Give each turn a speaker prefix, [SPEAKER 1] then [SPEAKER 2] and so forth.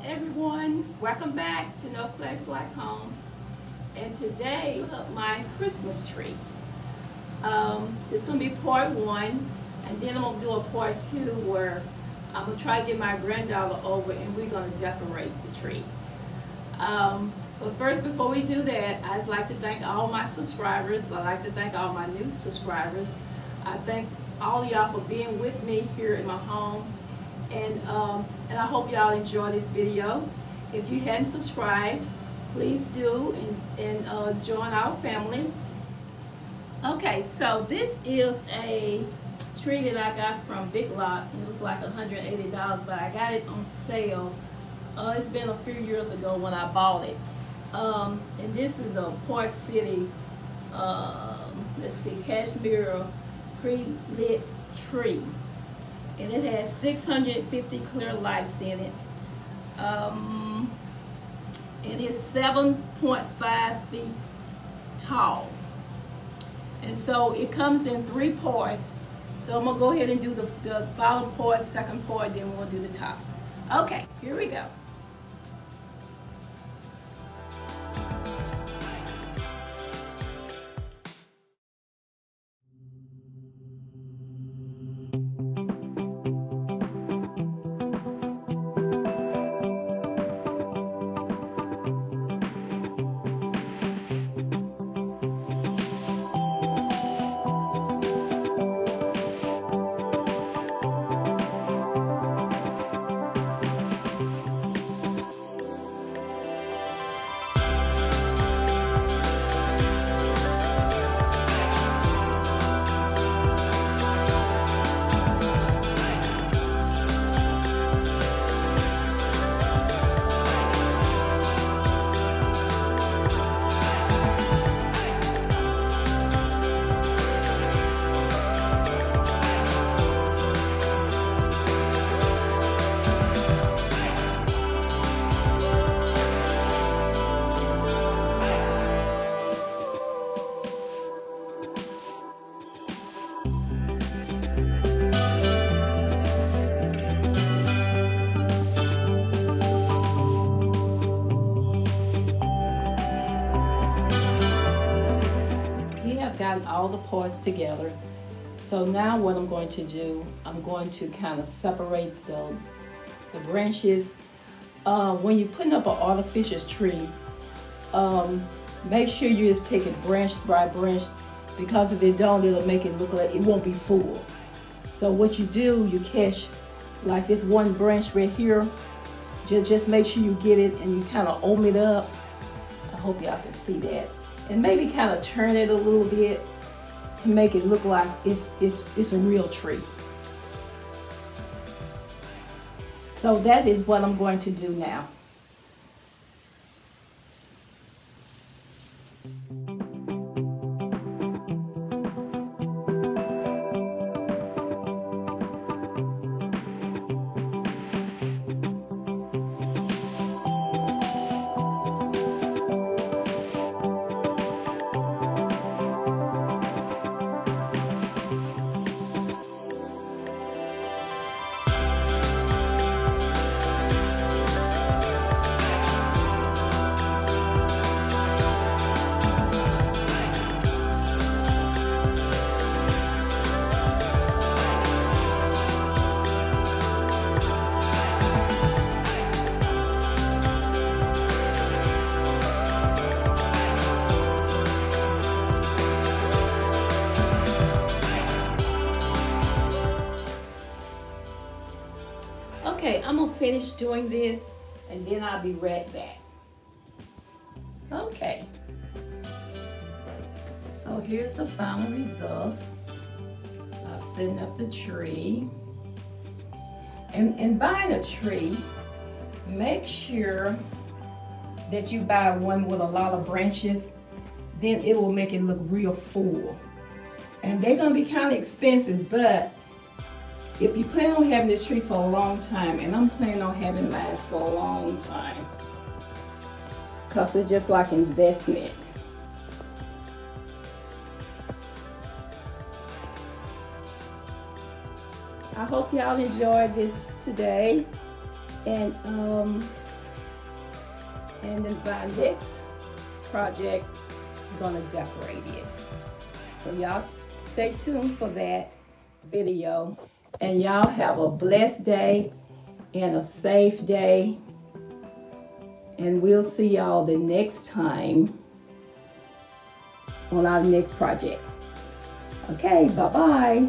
[SPEAKER 1] Hello everyone, welcome back to No Place Like Home. And today, my Christmas tree. It's going to be part one, and then I'm going to do a part two where I'm going to try to get my granddaughter over and we're going to decorate the tree. But first, before we do that, I'd like to thank all my subscribers. I'd like to thank all my new subscribers. I thank all of y'all for being with me here in my home. And I hope y'all enjoy this video. If you hadn't subscribed, please do and join our family. Okay, so this is a tree that I got from Big Lot. It was like $180, but I got it on sale. It's been a few years ago when I bought it. And this is a Park City, let's see, Cashmere pre-lit tree. And it has 650 clear lights in it. It is 7.5 feet tall. And so it comes in 3 parts. So I'm gonna go ahead and do the bottom part, second part, then we'll do the top. Okay, here we go. Gotten all the parts together. So now what I'm going to do, I'm going to kind of separate the branches. When you're putting up an artificial tree, make sure you just take it branch by branch, because if it don't, it'll make it look like it won't be full. So what you do, you catch like this one branch right here, just make sure you get it and you kind of open it up. I hope y'all can see that. And maybe kind of turn it a little bit to make it look like it's a real tree. So that is what I'm going to do now. Okay, I'm gonna finish doing this and then I'll be right back. Okay, so here's the final results. I'm setting up the tree. And buying a tree, make sure that you buy one with a lot of branches, then it will make it look real full. And they're gonna be kind of expensive, but if you plan on having this tree for a long time, and I'm planning on having mine for a long time, because it's just like investment. I hope y'all enjoyed this today. And And then by next project, I'm gonna decorate it. So y'all stay tuned for that video. And y'all have a blessed day and a safe day. And we'll see y'all the next time on our next project. Okay, bye-bye.